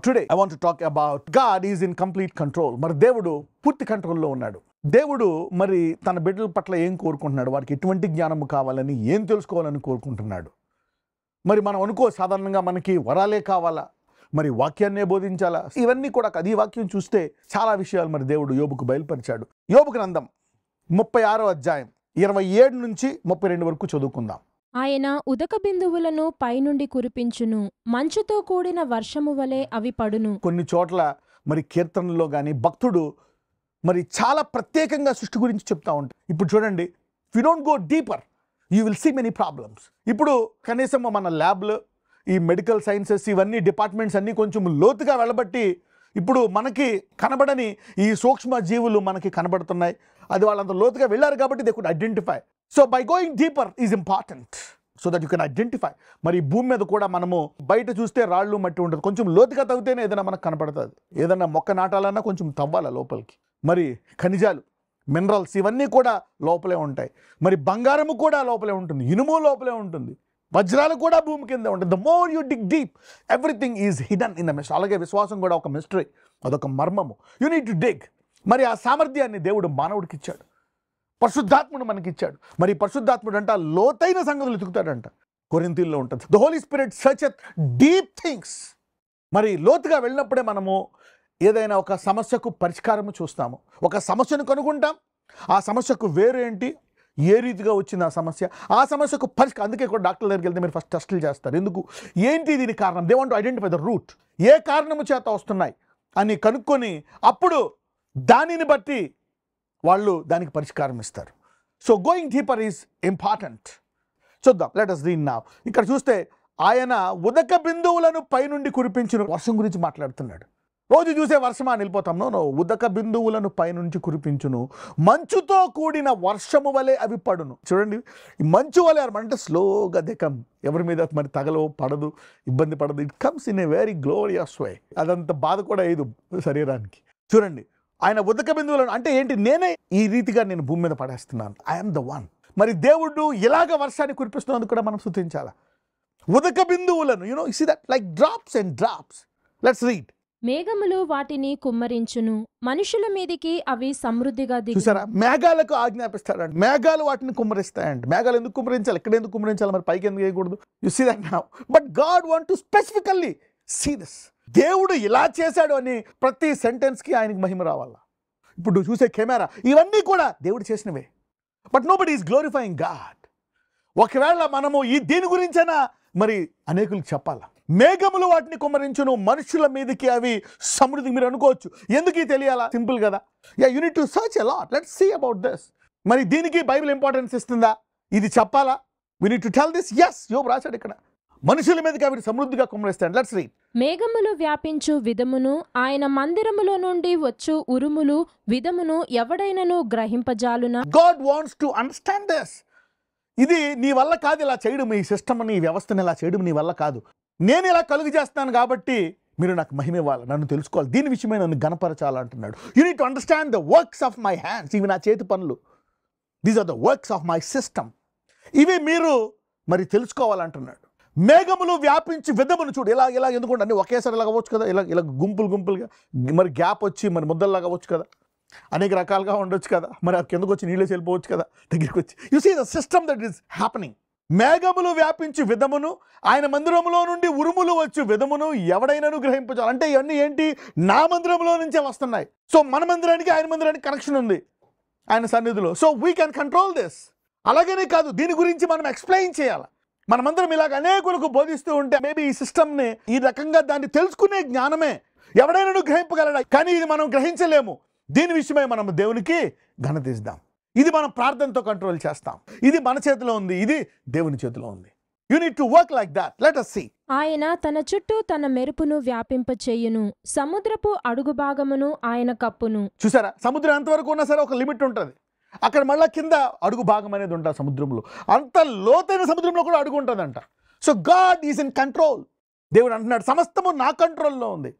Today I want to talk about God is in complete control. మరి దేవుడు పూర్తి కంట్రోల్లో ఉన్నాడు. దేవుడు మరి తన బిడ్డల పట్ల ఏం కోరుకుంటున్నాడు, వారికి ఎటువంటి జ్ఞానము కావాలని, ఏం తెలుసుకోవాలని కోరుకుంటున్నాడు. మరి మనం అనుకో సాధారణంగా మనకి వరాలే కావాలా, మరి వాక్యాన్నే బోధించాలా, ఇవన్నీ కూడా ఈ వాక్యం చూస్తే చాలా విషయాలు మరి దేవుడు యోబుకు బయలుపరిచాడు. యోబు గ్రంథం 36వ అధ్యాయం 27 నుంచి 32 వరకు చదువుకుందాం. ఆయన ఉదక బిందువులను పైనుండి కురిపించును, మంచుతో కూడిన వర్షము వలె అవి పడును. కొన్ని చోట్ల మరి కీర్తనలో కానీ భక్తుడు మరి చాలా ప్రత్యేకంగా సృష్టి గురించి చెప్తా ఉంటాడు. ఇప్పుడు చూడండి, you don't go deeper you will see many problems. ఇప్పుడు కనీసం మన ల్యాబ్లో ఈ మెడికల్ సైన్సెస్ ఇవన్నీ డిపార్ట్మెంట్స్ అన్నీ కొంచెం లోతుగా వెళ్ళబట్టి ఇప్పుడు మనకి కనబడని ఈ సూక్ష్మ జీవులు మనకి కనబడుతున్నాయి. అది వాళ్ళంత లోతుగా వెళ్ళారు కాబట్టి they could identify. So by going deeper is important so that you can identify. మరి భూమి మీద కూడా మనము బయట చూస్తే రాళ్ళు మట్టి ఉంటుంది, కొంచెం లోతుగా తవ్వితేనే ఏదైనా మనకు కనపడుతుంది. ఏదైనా మొక్క నాటాలన్నా కొంచెం తవ్వాలి లోపలికి. మరి ఖనిజాలు, మినరల్స్ ఇవన్నీ కూడా లోపలే ఉంటాయి. మరి బంగారము కూడా లోపలే ఉంటుంది, ఇనుము లోపలే ఉంటుంది, వజ్రాలు కూడా భూమి కింద ఉంటుంది. The more you dig deep everything is hidden in the mystery. అలాగే విశ్వాసం కూడా ఒక మిస్టరీ, అదొక మర్మము. You need to dig. మరి ఆ సామర్థ్యాన్ని దేవుడు మానవుడికి ఇచ్చాడు, పరిశుద్ధాత్ముడు మనకిచ్చాడు. మరి పరిశుద్ధాత్ముడు అంట లోతైన సంగతులు ఎతుకుతాడంట. కొరింథీయుల్లో ఉంటుంది, the holy spirit searcheth deep things. మరి లోతుగా వెళ్ళినప్పుడే మనము ఏదైనా ఒక సమస్యకు పరిష్కారము చూస్తాము, ఒక సమస్యను కనుగొంటాం. ఆ సమస్యకు వేరు ఏంటి, ఏ రీతిగా వచ్చింది ఆ సమస్య, ఆ సమస్యకు పరిష్కారం. అందుకే కూడా డాక్టర్ దగ్గరికి వెళ్తే మీరు ఫస్ట్ టెస్టులు చేస్తారు. ఎందుకు, ఏంటి దీని కారణం, they want to identify the root. ఏ కారణము చేత వస్తున్నాయి అని కనుక్కొని అప్పుడు దానిని బట్టి వాళ్ళు దానికి పరిష్కారం ఇస్తారు. So going deeper is important. చూద్దాం, లెట్ us read now. ఇక్కడ చూస్తే ఆయన ఉదక బిందువులను పైనుండి కురిపించిన వర్షం గురించి మాట్లాడుతున్నాడు. రోజు చూసే వర్షమా అని వెళ్ళిపోతాం. నో, ఉదక బిందువులను పైనుంచి కురిపించును, మంచుతో కూడిన వర్షము వలె అవి పడును. చూడండి, ఈ మంచు వలె అంటే స్లోగా దికం, ఎవరి మీద మరి తగలవు, పడదు, ఇబ్బంది పడదు. It comes in a very glorious way. అదంత బాధ కూడా అయ్యదు శరీరానికి. చూడండి, ఆయన ఉదక బిందువులను అంటే ఏంటి, నేనే ఈ రీతిగా నేను భూమి మీద పడేస్తున్నాను, ఐఎమ్ ద వన్. మరి దేవుడు ఇలాగ వర్షాన్ని కురిపిస్తున్నందుకు కూడా మనం స్తుతించాలా. ఉదక బిందువులను, you know, you see that like drops and drops. Let's read. మేఘములు వాటిని కుమ్మరించును, మనుషుల మీదికి అవి సమృద్ధిగా దిగు. చూసారా, మేఘాలకు ఆజ్ఞాపిస్తాడంట, మేఘాలు వాటిని కుమ్మరిస్తాయంట. మేఘాలు ఎందుకు కుమ్మరించాలి, ఎక్కడ ఎందుకు కుమ్మరించాలి, మరి పైకి ఎందుకు వేయకూడదు. You see that now. But God want to specifically see this. దేవుడు ఇలా చేశాడు అని ప్రతి సెంటెన్స్కి ఆయనకి మహిమ రావాలా. ఇప్పుడు చూసే కెమెరా ఇవన్నీ కూడా దేవుడు చేసినవే. But nobody is glorifying God. ఒకవేళ మనము దీని గురించైనా మరి అనేకులకు చెప్పాలా. మేఘములు వాటిని కుమ్మరించును, మనుషుల మీదకి అవి సమృద్ధి. మీరు అనుకోవచ్చు ఎందుకు తెలియాలా, సింపుల్ కదా. You need to search a lot. Let's see about this. మరి దీనికి బైబిల్ ఇంపార్టెన్స్ ఇస్తుందా, ఇది చెప్పాలా, we need to tell this. Yes, యోబు రాశాడు ఇక్కడ, మనుషుల మీదకి అవి సమృద్ధిగా కుమ్మరిస్తాడు. Let's read. మేఘములు వ్యాపించు విధమును, ఆయన మందిరములో నుండి వచ్చు ఉరుములు విధమును ఎవడైనను గ్రహింపజాలునా. God wants to understand this. ఇది నీ వల్ల కాదు ఇలా చేయడం, ఈ సిస్టమ్ నీ వ్యవస్థను ఇలా చేయడం నీ వల్ల కాదు. నేను ఇలా కలుగు చేస్తాను కాబట్టి మీరు నాకు మహిమ ఇవ్వాలి, నన్ను తెలుసుకోవాలి, దీని విషయమే నన్ను గణపరచాలంటున్నాడు. You need to understand the works of my hands. ఇవి నా చేతి పనులు, these are the works of my system. ఇవి మీరు మరి తెలుసుకోవాలంటున్నాడు. మేఘములు వ్యాపించి విధమును చూడు. ఇలా ఎందుకంటే అన్నీ ఒకేసారి ఇలా అవ్వచ్చు కదా, ఇలా గుంపులుగా మరి గ్యాప్ వచ్చి మరి ముద్దల్లాగా అవ్వచ్చు కదా, అనేక రకాలుగా ఉండొచ్చు కదా, మరి ఆ కిందకు వచ్చి నీళ్ళే వెళ్ళిపోవచ్చు కదా దగ్గరికి వచ్చి. You see the system that is happening. మేఘములు వ్యాపించి విధమును, ఆయన మందిరములో నుండి ఉరుములు వచ్చు విధమును ఎవడైనాను గ్రహింపచాలి. అంటే ఇవన్నీ ఏంటి, నా మందిరంలో నుంచే వస్తున్నాయి. సో మన మందిరానికి ఆయన మందిరానికి కనెక్షన్ ఉంది ఆయన సన్నిధిలో. So we can control this. అలాగనే కాదు, దీని గురించి మనం ఎక్స్ప్లెయిన్ చేయాలి. మన మందిరం ఇలాగ అనేకులకు బోధిస్తూ ఉంటే మేబీ ఈ సిస్టమ్ని ఈ రకంగా దాన్ని తెలుసుకునే జ్ఞానమే ఎవడైనా గ్రహింపగలడా. కానీ ఇది మనం గ్రహించలేము. దీని విషయమై మనం దేవునికి ఘనత ఇద్దాం. ఇది మనం ప్రార్థనతో కంట్రోల్ చేస్తాం. ఇది మన చేతిలో ఉంది, ఇది దేవుని చేతిలో ఉంది. You need to work like that. Let us see. ఆయన తన చుట్టూ తన మెరుపును వ్యాపింపచేయును, సముద్రపు అడుగు భాగమును ఆయన కప్పును. చూసారా, సముద్రం ఎంతవరకు ఉన్నా సరే ఒక లిమిట్ ఉంటుంది. అక్కడ మళ్ళీ కింద అడుగు భాగం అనేది ఉంటుంది సముద్రంలో. అంత లోతైన సముద్రంలో కూడా అడుగు ఉంటుందంట. So God is in control. దేవుడు అంటున్నాడు సమస్తము నా కంట్రోల్లో ఉంది,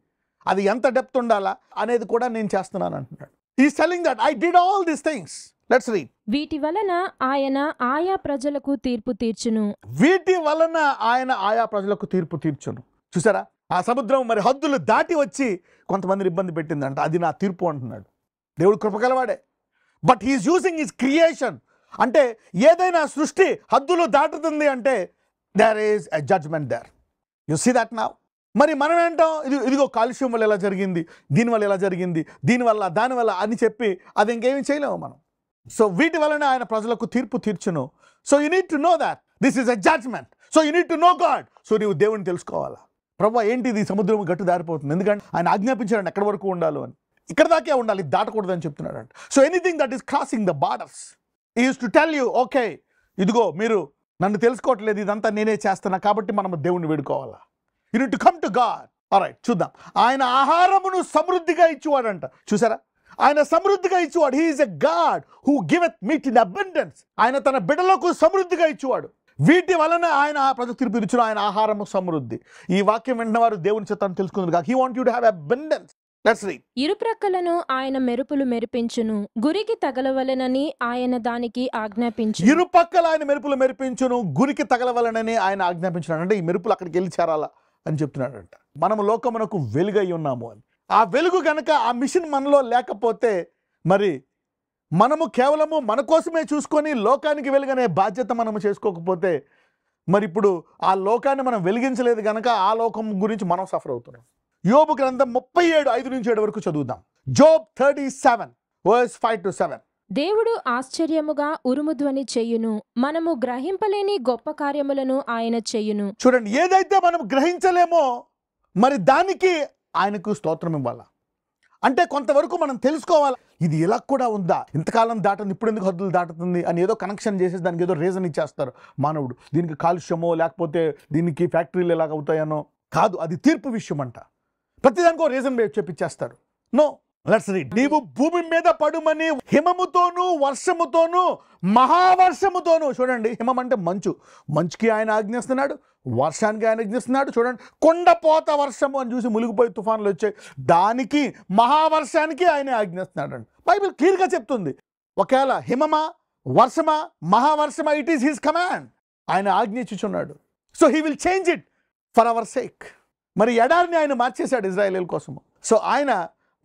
అది ఎంత డెప్త్ ఉండాలా అనేది కూడా నేను చేస్తున్నాను అంటున్నాడు. He's telling that I did all these things. Let's read. వీటి వలన ఆయన ఆయా ప్రజలకు తీర్పు తీర్చును. వీటి వలన ఆయన ఆయా ప్రజలకు తీర్పు తీర్చును. చూసారా, ఆ సముద్రం మరి హద్దులు దాటి వచ్చి కొంతమందిని ఇబ్బంది పెట్టిందంట. అది నా తీర్పు అంటున్నాడు. దేవుడు కృపగలవాడే. But he is using his creation. అంటే ఏదైనా సృష్టి హద్దులు దాటుతుంది అంటే there is a judgment there. You see that now. మరి మనం ఏంటాం, ఇదిగో కాలుష్యం వల్ల ఎలా జరిగింది, దీనివల్ల ఎలా జరిగింది, దీనివల్ల దానివల్ల అని చెప్పి అది ఇంకేమీ చేయలేము మనం. సో వీటి వలన ఆయన ప్రజలకు తీర్పు తీర్చును. So you need to know that this is a judgment. So you need to know God. So నీవు దేవుని తెలుసుకోవాలా. ప్రభువా ఏంటిది, సముద్రం గట్టు దారిపోతుంది, ఎందుకంటే ఆయన ఆజ్ఞాపించాడు ఎక్కడి వరకు ఉండాలో అని. ఇక్కడ దాకే ఉండాలి, దాటకూడదు అని చెప్తున్నాడు. So anything that is crossing the borders he uses to tell you, okay ఇదిగో మీరు నన్ను తెలుసుకోవట్లేదు, ఇదంతా నేనే చేస్తున్నా, కాబట్టి మనం దేవుణ్ణి వేడుకోవాలా. You need to come to God. Alright, చూద్దాం. ఆయన ఆహారమును సమృద్ధిగా ఇచ్చేవాడంట. చూసారా, ఆయన సమృద్ధిగా ఇచ్చేవాడు. He is a God who giveth meat in abundance. ఆయన తన బిడ్డలకు సమృద్ధిగా ఇచ్చేవాడు. వీటి వలన ఆయన ఆ ప్రజలకు తీర్పు ఇచ్చిన ఆయన ఆహారము సమృద్ధి. ఈ వాక్యం విన్న వారు దేవుని చిత్తాన్ని తెలుసుకుందరు. He want you to have abundance. Let's read. ఇరుప్రక్కలను ఆయన మెరుపులు మెరిపించును, గురికి తగలవలెనని ఆయన దానికి ఆజ్ఞాపించు. ఇరుపక్కల ఆయన మెరుపులు మెరిపించును, గురికి తగలవలనని ఆయన ఆజ్ఞాపించినాడు. అంటే ఈ మెరుపులు అక్కడికి వెళ్ళి చేరాలా అని చెప్తున్నాడంట. మనము లోకమునకు వెలుగై ఉన్నాము అని. ఆ వెలుగు కనుక ఆ మిషన్ మనలో లేకపోతే మరి మనము కేవలము మన కోసమే చూసుకొని లోకానికి వెలుగనే బాధ్యత మనము చేసుకోకపోతే మరి ఇప్పుడు ఆ లోకాన్ని మనం వెలిగించలేదు కనుక ఆ లోకం గురించి మనం సఫర్ అవుతున్నాం. యోబు గ్రంథం 37:5-7 వరకు చదువుదాం. జోబ్ 37:5-7. దేవుడు ఆశ్చర్యముగా ఉరుముధ్వని చెయ్యును, మనము గ్రహింపలేని గొప్ప కార్యములను ఆయన చెయ్యును. చూడండి, ఏదైతే మనం గ్రహించలేమో మరి దానికి ఆయనకు స్తోత్రం ఇవ్వాలా. అంటే కొంతవరకు మనం తెలుసుకోవాలి, ఇది ఇలా కూడా ఉందా, ఇంతకాలం దాటుంది, ఇప్పుడు ఎందుకు హద్దులు దాటుతుంది అని ఏదో కనెక్షన్ చేసేసి దానికి ఏదో రీజన్ ఇచ్చేస్తారు మానవుడు. దీనికి కాలుష్యమో లేకపోతే దీనికి ఫ్యాక్టరీలు ఎలాగ అవుతాయనో కాదు, అది తీర్పు విషయం అంట. ప్రతిదానికో రీజన్ చెప్పిచ్చేస్తారు. No, let's read. నీవు భూమి మీద పడుమని హిమముతోనూ వర్షముతోనూ మహావర్షముతోనూ. చూడండి, హిమం అంటే మంచు, మంచుకి ఆయన ఆజ్ఞిస్తున్నాడు, వర్షానికి ఆయన ఆజ్ఞిస్తున్నాడు. చూడండి, కొండపోత వర్షము అని చూసి మునిగిపోయి తుఫాన్లు వచ్చాయి, దానికి మహావర్షానికి ఆయన ఆజ్ఞిస్తున్నాడు అండి. బైబిల్ క్లియర్గా చెప్తుంది. ఒకవేళ హిమమా, వర్షమా, మహావర్షమా, ఇట్ ఈస్ హిస్ కమాండ్. ఆయన ఆజ్ఞించుచున్నాడు. So he will change it for our sake. మరి ఎడారిని ఆయన మార్చేశాడు ఇజ్రాయేలీల కోసము. సో ఆయన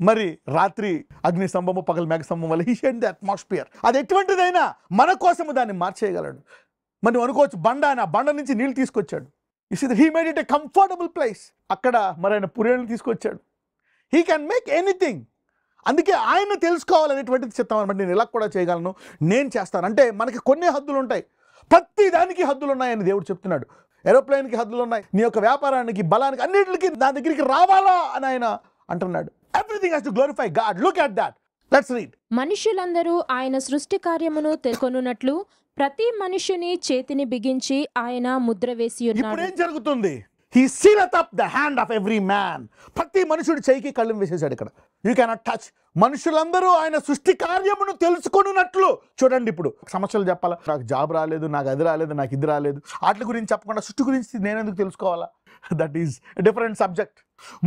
మరి రాత్రి అగ్ని స్తంభము, పగలు మేఘ స్తంభం వల్ల హీ షేడ్ ది అట్మాస్ఫియర్. అది ఎటువంటిదైనా మన కోసము దాన్ని మార్చేయగలడు. మరి అనుకోవచ్చు, ఆయన బండ నుంచి నీళ్ళు తీసుకొచ్చాడు. You see that he made it a comfortable place. అక్కడ మరి ఆయన పురేళ్ళని తీసుకొచ్చాడు. He can make anything. అందుకే ఆయన తెలుసుకోవాలనేటువంటిది చిత్తం అనమాట. నేను ఇలా కూడా చేయగలను, నేను చేస్తాను. అంటే మనకి కొన్ని హద్దులు ఉంటాయి, ప్రతి దానికి హద్దులు ఉన్నాయని దేవుడు చెప్తున్నాడు. ఏరోప్లేన్కి హద్దులు ఉన్నాయి, నీ యొక్క వ్యాపారానికి, బలానికి, అన్నిటికీ నా దగ్గరికి రావాలా అని ఆయన అంటున్నాడు. Everything has to glorify God. Look at that. Let's read. మనుషులందరూ ఆయన సృష్టి కార్యమును తెలుకొనున్నట్లు ప్రతి మనుషుని చేతిని బిగించి ఆయన ముద్ర వేసి ఉన్నాడు. ఇప్పుడు ఏం జరుగుతుంది? He sealeth up the hand of every man. ప్రతి మనుషుడి చేయికి కళ్ళెం వేసేసాడు ఇక్కడ. You cannot touch. మనుషులందరూ ఆయన సృష్టి కార్యమును తెలుసుకొనున్నట్లు. చూడండి, ఇప్పుడు సమస్యలు చెప్పాలా, నాకు జాబ్ రాలేదు, నాకు అది రాలేదు, నాకు ఇది రాలేదు, వాటి గురించి చెప్పకుండా సృష్టి గురించి నేను ఎందుకు తెలుసుకోవాలా? That is different subject.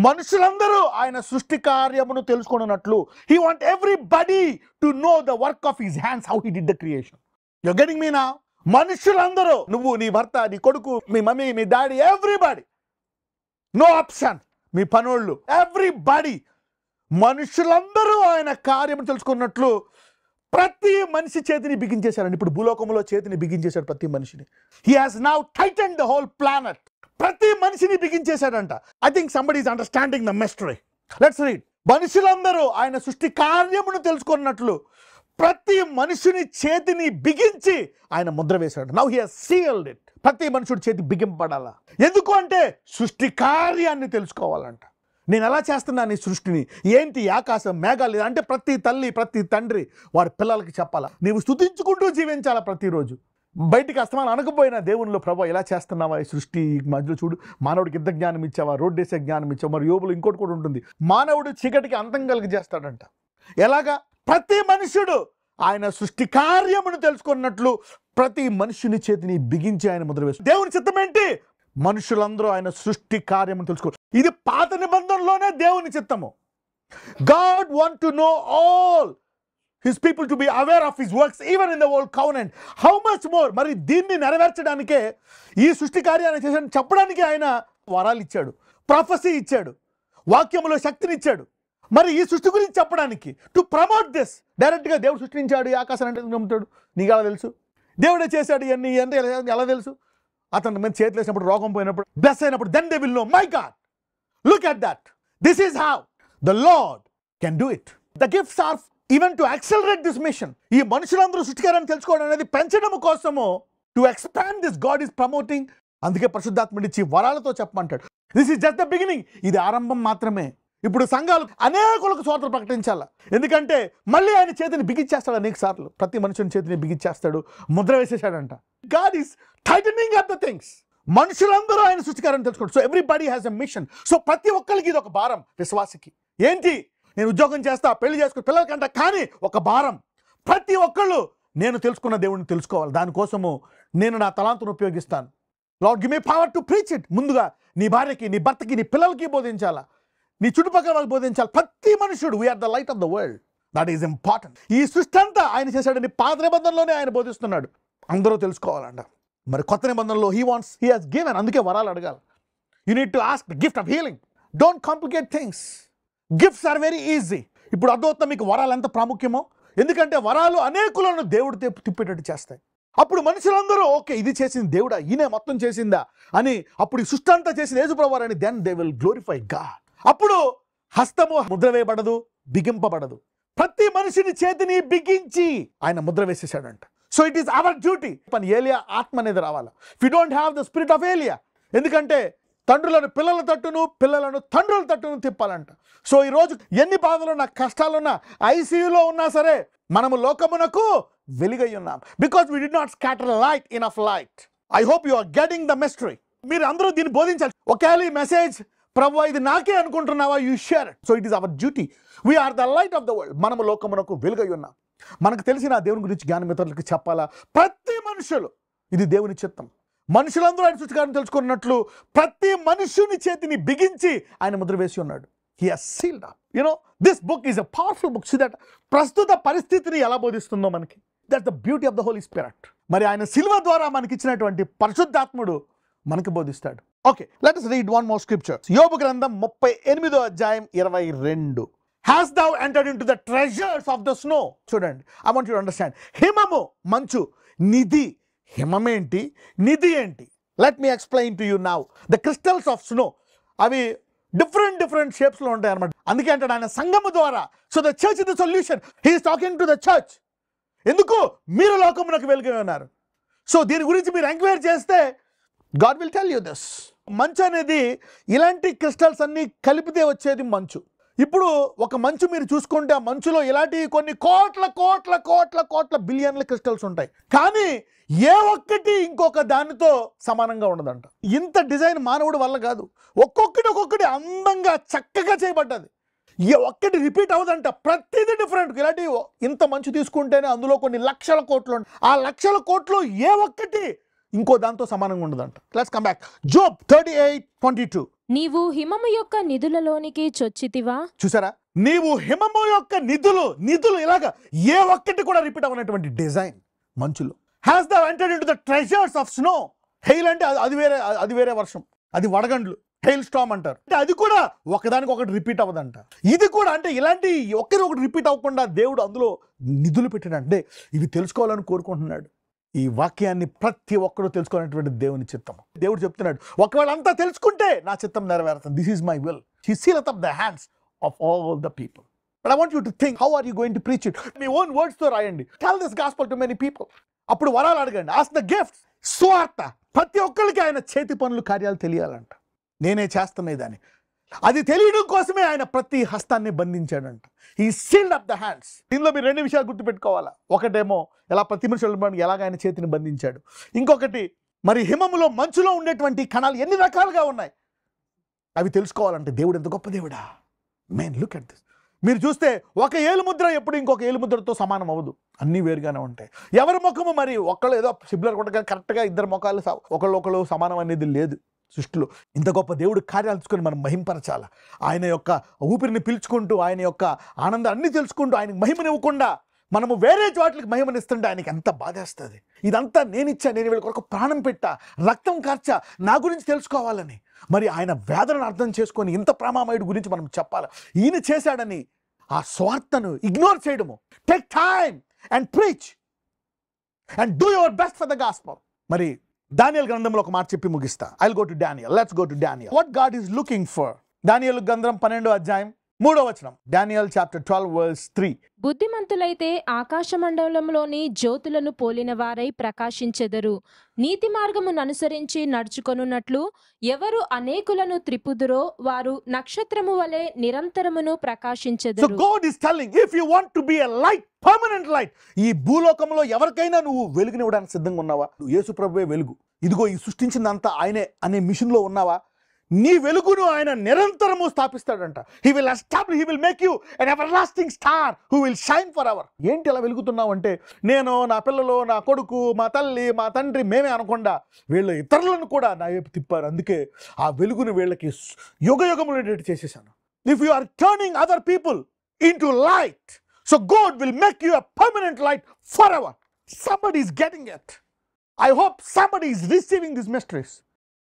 మనుషులందరూ ఆయన సృష్టి కార్యమును తెలుసుకొనున్నట్లు. He want everybody to know the work of his hands, how he did the creation. You are getting me now? మనుషులందరూ, నువ్వు, నీ భర్త, నీ కొడుకు, మీ మమ్మీ, మీ డాడీ, ఎవ్రీబడి, నో ఆప్షన్, మీ పనోళ్ళు, ఎవ్రీబడి, మనుషులందరూ ఆయన కార్యము తెలుసుకున్నట్లు ప్రతి మనిషి చేతిని బిగించేశారండి. ఇప్పుడు భూలోకంలో చేతిని బిగించేశాడు ప్రతి మనిషిని. He has now tighten the whole planet. ప్రతి మనిషిని బిగించేశాడంట. I think somebody is understanding the mystery. Let's read. మనుషులందరూ ఆయన సృష్టి కార్యమును తెలుసుకున్నట్లు ప్రతి మనుషుని చేతిని బిగించి ఆయన ముద్ర వేశాడు. Now he has sealed it. ప్రతి మనుషుడి చేతి బిగింపబడాలా. ఎందుకు అంటే సృష్టి కార్యాన్ని తెలుసుకోవాలంట. నేను ఎలా చేస్తున్నాను ఈ సృష్టిని, ఏంటి ఆకాశం, మేఘాలు, అంటే ప్రతి తల్లి, ప్రతి తండ్రి వారి పిల్లలకి చెప్పాలా. నీవు స్తుతించుకుంటూ జీవించాలా ప్రతిరోజు. బయటికి అస్తమానం అనకపోయినా దేవునిలో, ప్రభు ఎలా చేస్తున్నావా ఈ సృష్టి మధ్యలో, చూడు మానవుడికి ఇంత జ్ఞానం ఇచ్చావా, రోడ్డు వేసే జ్ఞానం ఇచ్చావు. మరి యోబులు ఇంకోటి కూడా ఉంటుంది, మానవుడు చీకటికి అంతం కలిగి చేస్తాడంట. ఎలాగా? ప్రతి మనుష్యుడు ఆయన సృష్టి కార్యమును తెలుసుకున్నట్లు ప్రతి మనుషుని చేతిని బిగించి ఆయన ముద్ర వేస్తాడు. దేవుని చిత్తం ఏంటి? మనుషులందరూ ఆయన సృష్టి కార్యమును తెలుసుకో. ఇది పాత నిబంధనలోనే దేవుని చిత్తము. God want to know all his people to be aware of his works even in the old covenant. How much more? మరి దీన్ని నెరవేర్చడానికే, ఈ సృష్టి కార్యాన్ని చేసిన చెప్పడానికి ఆయన వరాలు ఇచ్చాడు. ప్రాఫెసీ ఇచ్చాడు, వాక్యములో శక్తిని ఇచ్చాడు. మరి ఈ సృష్టి గురించి చెప్పడానికి టు ప్రమోట్ దిస్, డైరెక్ట్గా దేవుడు సృష్టించాడు ఈ ఆకాశాన్ని అంటే నమ్ముతాడు? నీకు ఎలా తెలుసు? దేవుడే చేశాడు ఇవన్నీ అంటే ఎలా తెలుసు? అతను మీద చేతులు వేసినప్పుడు, రోగం పోయినప్పుడు, బ్లెస్ అయినప్పుడు, then they will know, my God, look at that, this is how the Lord can do it. The gifts are even to accelerate this mission. ఈ మనుషులందరూ సృష్టికారాన్ని తెలుసుకోవడం అనేది పెంచడం కోసము, to expand this God is promoting. అందుకే పరిశుద్ధాత్మనిచ్చి వరాలతో చెప్పమంటాడు. This is just the beginning, ఇది ఆరంభం మాత్రమే. ఇప్పుడు సంఘాలు అనేకులకు స్వార్థ ప్రకటించాల. ఎందుకంటే మళ్ళీ ఆయన చేతిని బిగించేస్తాడు అనేక సార్లు. ప్రతి మనుషుని చేతిని బిగించేస్తాడు, ముద్ర వేసేసాడంట. God is tightening up the things. మనుషులందరూ ఆయన సృష్టికారాన్ని తెలుసుకోండి. So everybody has a mission. So ప్రతి ఒక్కరికి ఇది ఒక భారం. విశ్వాసికి ఏంటి? నేను ఉద్యోగం చేస్తా, పెళ్లి చేసుకుని పిల్లలకంట, కానీ ఒక భారం. ప్రతి ఒక్కళ్ళు నేను తెలుసుకున్న దేవుడిని తెలుసుకోవాలి. దానికోసము నేను నా తలాంతును ఉపయోగిస్తాను. Lord give me power to preach it. ముందుగా నీ భార్యకి, నీ భర్తకి, నీ పిల్లలకి బోధించాలా, నీ చుట్టుపక్కల వాళ్ళకి బోధించాలి. ప్రతి మనుషుడు, we are the light of the world. That is important. ఈ సృష్టి అంతా ఆయన చేశాడని పాత నిబంధనలోనే ఆయన బోధిస్తున్నాడు. అందరూ తెలుసుకోవాలంట. మరి కొత్త నిబంధనలో హీ హాస్ గివెన్. అందుకే వరాలు అడగాలి. You need to ask the gift of healing. Don't complicate things. Gifts are very easy. ఇప్పుడు అర్థమవుతుంది మీకు వరాలు ఎంత ప్రాముఖ్యమో. ఎందుకంటే వరాలు అనేకులను దేవుడు తిప్పేటట్టు చేస్తాయి. అప్పుడు మనుషులందరూ ఓకే, ఇది చేసింది దేవుడా, ఈయనే మొత్తం చేసిందా అని, అప్పుడు ఈ సృష్టి అంతా చేసింది యేసుప్రభువు అని, then they will glorify God. అప్పుడు హస్తము ముద్ర వేయబడదు, బిగింపబడదు. ప్రతి మనిషిని చేతిని బిగించి ఆయన ముద్ర వేసేసాడంట. So it is our duty. ఏలియా ఆత్మ అనేది రావాలి. If you don't have the spirit of ఏలియా, ఎందుకంటే తండ్రులను పిల్లల తట్టును, పిల్లలను తండ్రుల తట్టును తిప్పాలంట. సో ఈరోజు ఎన్ని బాధలున్నా, కష్టాలున్నా, ఐసీయూలో ఉన్నా సరే మనము లోకమునకు వెలుగై ఉన్నాం. Because we do not scatter light enough light. I hope you are getting the mystery. మీరు అందరూ దీన్ని బోధించాలి. ఒకవేళ ఈ మెసేజ్ ప్రభువా ఇది నాకే అనుకుంటున్నావా, you share it. So it is our duty. We are the light of the world. మనము లోకమునకు వెలుగై ఉన్నాం. మనకు తెలిసిన దేవుని గురించి జ్ఞానం ఇతరులకు చెప్పాలా. ప్రతి మనుషులు, ఇది దేవుని చిత్తం. మనుషులందరూ ఆయన సృష్టికారం తెలుసుకున్నట్లు ప్రతి మనుషుని చేతిని బిగించి ఆయన ముద్ర వేసి ఉన్నాడు. He has sealed up. You know, this book is a powerful book. See that ప్రస్తుత పరిస్థితిని ఎలా బోధిస్తుందో మనకి. That's the beauty of the Holy Spirit. మరి ఆయన సిలువ ద్వారా మనకి ఇచ్చినటువంటి పరిశుద్ధాత్ముడు మనకి బోధిస్తాడు. Okay, let us read one more scripture. యోబు గ్రంథం 38వ అధ్యాయం 22. Has thou entered into the treasures of the snow? చూడండి, I want you to understand. హిమము, మంచు, నిధి. హిమమేంటి, నిధి ఏంటి? Let me explain to you now. The crystals of snow, అవి different షేప్స్లో ఉంటాయి అనమాట. అందుకే అంటాడు ఆయన సంఘము ద్వారా. So the church is the solution. He is talking to the church. ఎందుకు? మీరు లోకమునకు వెలుగై ఉన్నారు. సో దీని గురించి మీరు ఎంక్వైరీ చేస్తే God will tell you this. మంచు అనేది ఇలాంటి క్రిస్టల్స్ అన్ని కలిపితే వచ్చేది మంచు. ఇప్పుడు ఒక మంచు మీరు చూసుకుంటే ఆ మంచులో ఇలాంటి కొన్ని కోట్ల కోట్ల కోట్ల కోట్ల బిలియన్ల క్రిస్టల్స్ ఉంటాయి. కానీ ఏ ఒక్కటి ఇంకొక దానితో సమానంగా ఉండదంట. ఇంత డిజైన్ మానవుడి వల్ల కాదు. ఒక్కొక్కటి అందంగా చక్కగా చేయబడ్డది. ఏ ఒక్కటి రిపీట్ అవ్వదంట. ప్రతిదీ డిఫరెంట్. ఇలాంటి ఇంత మంచు తీసుకుంటేనే అందులో కొన్ని లక్షల కోట్లు ఉంటాయి. ఆ లక్షల కోట్లు ఏ ఒక్కటి ఇంకో దాంతో సమానంగా ఉండదంట. Let's come back. జోబ్ 38:22. నీవు హిమము యొక్క నిధులలోనికి చొచ్చితివా? చూసారా, నీవు హిమము యొక్క నిధులు ఇలాగా ఏ ఒక్కటి కూడా రిపీట్ అవ్వనటువంటి డిజైన్ మంచులో. Has thou entered into the treasures of snow? Hail అంటే అది వేరే వర్షం, అది వడగండ్లు, హెయిల్ స్టామ్ అంటారు. అంటే అది కూడా ఒకదానికి ఒకటి రిపీట్ అవ్వదంట. ఇది కూడా అంటే ఇలాంటి ఒకటి రిపీట్ అవ్వకుండా దేవుడు అందులో నిధులు పెట్టాడు. అంటే ఇవి తెలుసుకోవాలని కోరుకుంటున్నాడు. ఈ వాక్యాన్ని ప్రతి ఒక్కరు తెలుసుకోవాలనేటువంటి దేవుని చిత్తం. దేవుడు చెప్తున్నాడు, ఒకవేళ అంతా తెలుసుకుంటే నా చిత్తం నెరవేరుతుంది. This is my will. He sealeth up the hands of all the people. But I want you to think, how are you going to preach it? Me own words తో రాయండి. Tell this gospel to many people. అప్పుడు వరాలు అడగండి. Ask the gifts. స్వార్థ. ప్రతి ఒక్కరికి ఆయన చేతి పనులు కార్యాలు తెలియాలంట. నేనే చేస్తున్నదాన్ని అది తెలియడం కోసమే ఆయన ప్రతి హస్తాన్ని బంధించాడంట. He sealed up the hands. దీనిలో మీరు రెండు విషయాలు గుర్తుపెట్టుకోవాలా. ఒకటేమో ఎలా ప్రతి మనుషులు ఎలాగ ఆయన చేతిని బంధించాడు. ఇంకొకటి మరి హిమములో మంచులో ఉండేటువంటి కణాలు ఎన్ని రకాలుగా ఉన్నాయి అవి తెలుసుకోవాలంటే దేవుడు ఎంత గొప్ప దేవుడా. మేన్ లుక్ అట్ దిస్. మీరు చూస్తే ఒక ఏలుముద్ర ఎప్పుడు ఇంకొక ఏలుముద్రతో సమానం అవ్వదు. అన్నీ వేరుగానే ఉంటాయి. ఎవరి ముఖము మరి ఒకళ్ళు ఏదో సిబ్లర్ కొట్టగా కరెక్ట్గా ఇద్దరు ముఖాలు ఒకళ్ళు సమానం అనేది లేదు సృష్టిలో. ఇంత గొప్ప దేవుడు కార్యాలు తెలుసుకొని మనం మహింపరచాల. ఆయన యొక్క ఊపిరిని పీల్చుకుంటూ ఆయన యొక్క ఆనందాన్ని తెలుసుకుంటూ ఆయనకు మహిమనివ్వకుండా మనము వేరే చోట్లకి మహిమనిస్తుంటే ఆయనకి ఎంత బాధేస్తుంది. ఇదంతా నేనిచ్చా, నేను వీళ్ళ కొరకు ప్రాణం పెట్టా, రక్తం కార్చా, నా గురించి తెలుసుకోవాలని. మరి ఆయన వేదనను అర్థం చేసుకొని ఇంత ప్రేమామయుడి గురించి మనం చెప్పాలి. ఈయన చేశాడని ఆ స్వార్థను ఇగ్నోర్ చేయడము. Take time and preach and do your best for the gospel. మరి దానియేలు గ్రంథంలో ఒక మాట చెప్పి ముగిస్తా. I will go to Daniel. Let's go to Daniel. What God is looking for. దానియేలు గ్రంథం 12వ అధ్యాయం 3వ వచనం. Daniel chapter 12 verse 3. బుద్ధిమంతులైతే ఆకాశమండలంలోని జ్యోతులను పోలిన వారై ప్రకాశించెదరు. నీతి మార్గమును అనుసరించి నడుచుకొనున్నట్లు ఎవరు అనేకులను త్రిప్పుదురో వారు నక్షత్రము వలె నిరంతరమును So ప్రకాశించెదరు. God is telling, if you want to be a light, permanent light, ఈ భూలోకంలో ఎవరికైనా నువ్వు వెలుగునివ్వడానికి సిద్ధంగా ఉన్నావా? నువ్వు యేసు ప్రభువే వెలుగు, ఇదిగో ఈ సృష్టించిందంతా ఆయనే అనే మిషన్లో ఉన్నావా? నీ వెలుగును ఆయన నిరంతరము స్థాపిస్తాడంట. He will establish, he will make you an everlasting star who will shine forever. ఏంటి అలా వెలుగుతున్నావు అంటే, నేను, నా పిల్లలు, నా కొడుకు, మా తల్లి, మా తండ్రి మేమే అనకుండా వీళ్ళు ఇతరులను కూడా నా వైపు తిప్పారు. అందుకే ఆ వెలుగును వీళ్ళకి యుగ యుగములు చేసేసాను. If you are turning other people into light, so God will make you a permanent light forever. Somebody is getting it. I hope somebody is receiving these mysteries.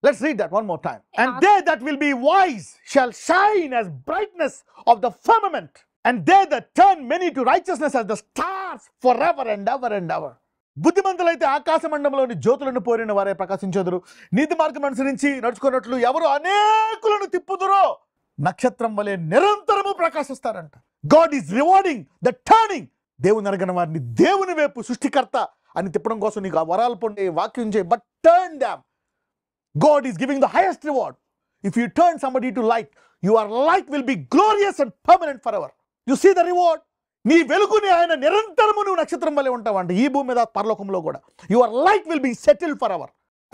Let's read that one more time. And they that will be wise shall shine as brightness of the firmament, and they that turn many to righteousness as the stars forever and ever and ever. బుద్ధిమంతులైతే ఆకాశ మండలంలోని జ్యోతులను పోరిన వారే ప్రకాశించెదరు. నీతి మార్గం అనుసరించి నడుచుకున్నట్లు ఎవరు అనేకులను తిప్పుదురో నక్షత్రం వలె నిరంతరము ప్రకాశిస్తారంట. God is rewarding the turning. దేవుని అరగన వారిని దేవుని వైపు సృష్టికర్త అని తిప్పడం కోసం నీకు ఆ వరాలు పొందే వాక్యం చేయి. But turn them. God is giving the highest reward. If you turn somebody to light, your light will be glorious and permanent forever. You see the reward? నీ వెలుగుని ఆయన నిరంతరము నువ్వు నక్షత్రం వలె ఉంటావంట, ఈ భూమి మీద పరలోకంలో కూడా. Your light will be settled forever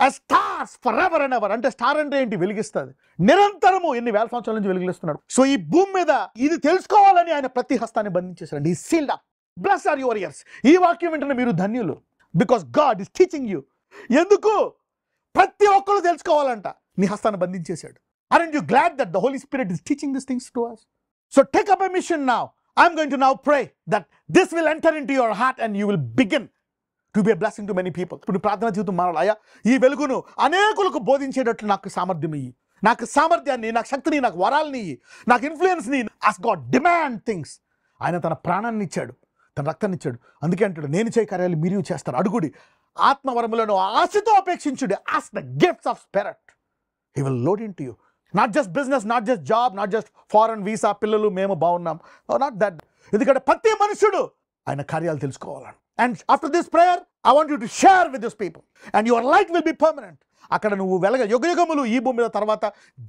as stars forever and ever. అంటే స్టార్ అంటే ఏంటి? వెలిగిస్తుంది నిరంతరము. ఎన్ని వేల సంవత్సరాల నుంచి వెలిగిస్తున్నాడు. సో ఈ భూమి మీద ఇది తెలుసుకోవాలని ఆయన ప్రతి హస్తాన్ని బంధించేశాడు. ఈ sealed up. Bless are your ears. ఈ వాక్యం వింటున్న మీరు ధన్యులు. Because God is teaching you. ఎందుకు? ప్రతి ఒక్కరు తెలుసుకోవాలంట. నీ హస్తాన్ని బంధించేశాడు. Aren't you glad that the Holy Spirit is teaching these things to us? So take up a mission now. I'm going to now pray that this will enter into your heart and you will begin to be a blessing to many people. ఇప్పుడు ప్రార్థన జీవితం మారాలి. అయ్యా, ఈ వెలుగును అనేకులకు బోధించేటట్లు నాకు సామర్థ్యం ఇయ్యి, నాకు సామర్థ్యాన్ని, నాకు శక్తిని, నాకు వరాలని ఇయ్యి, నాకు ఇన్ఫ్లుయెన్స్ని. as God demand things. ఆయన తన ప్రాణాన్ని ఇచ్చాడు, తన రక్తాన్ని ఇచ్చాడు. అందుకే అంటాడు, నేను చేయ కార్యాలు మీరు చేస్తారు. అడుగుడి, ఆత్మవరములను ఆశతో అపేక్షించుడి. ask the gifts of spirit. He will load into you. Not just business, not just job, not just foreign visa, పిల్లలు మేము బాగున్నాం. Not that. ఎందుకంటే ప్రతి మనుషుడు ఆయన కార్యాలు తెలుసుకోవాలని. And after this prayer, I want you to share with those people. And your light will be permanent. అక్కడ నువ్వు వెలగ యుగయుగములు ఈ భూమి మీద తర్వాత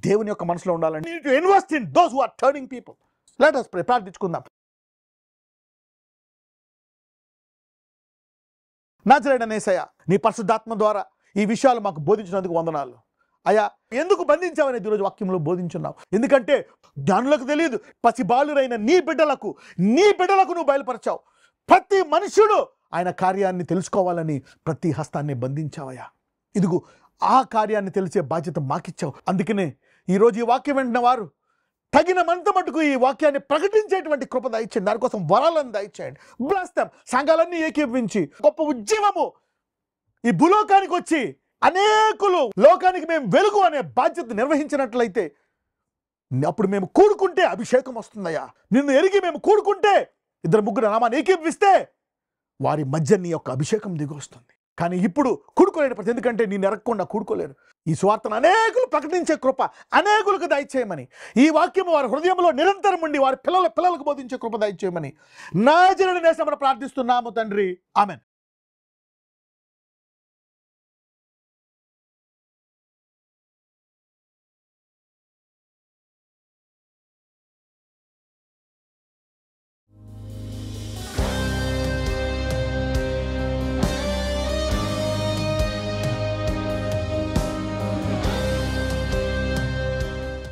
దేవుని యొక్క మనసులో ఉండాలని. You need to invest in those who are turning people. Let us pray. ప్రార్థించుకుందాం. నజరేయుడైన యేసయ్య, నీ పరిశుద్ధాత్మ ద్వారా ఈ విషయాలు మాకు బోధించినందుకు వందనాలు. అయ్యా, ఎందుకు బంధించావనేది ఈరోజు వాక్యంలో బోధించున్నావు. ఎందుకంటే జ్ఞానులకు తెలియదు, పసిబాలురైన నీ బిడ్డలకు నువ్వు బయలుపరచావు. ప్రతి మనుషుడు ఆయన కార్యాన్ని తెలుసుకోవాలని ప్రతి హస్తాన్ని బంధించావయ్యా. ఇదిగో ఆ కార్యాన్ని తెలిసే బాధ్యత మాకిచ్చావు. అందుకనే ఈరోజు ఈ వాక్యం వింటున్న వారు తగినంత మటుకు ఈ వాక్యాన్ని ప్రకటించేటువంటి కృప దయచేయండి. దానికోసం వరాలను దయచేయండి. Bless them. సంఘాలన్నీ ఏకీభవించి గొప్ప ఉద్యమము ఈ భూలోకానికి వచ్చి అనేకులు లోకానికి మేము వెలుగు అనే బాధ్యత నిర్వహించినట్లయితే అప్పుడు మేము కూడుకుంటే అభిషేకం వస్తుందయ్యా. నిన్ను ఎరిగి మేము కూడుకుంటే, ఇద్దరు ముగ్గురు నామాన్ని ఏకీభవిస్తే వారి మధ్య నీ యొక్క అభిషేకం దిగి వస్తుంది. కానీ ఇప్పుడు కూడుకోలేని ప్రతి, ఎందుకంటే నేను ఎరగకుండా కూడుకోలేరు. ఈ స్వార్థను అనేకులు ప్రకటించే కృప అనేకులకు దయచేయమని, ఈ వాక్యము వారి హృదయంలో నిరంతరం ఉండి వారి పిల్లలకు బోధించే కృప దయచేయమని నజరేయుడైన యేసునామమున ప్రార్థిస్తున్నాము తండ్రి. ఆమేన్.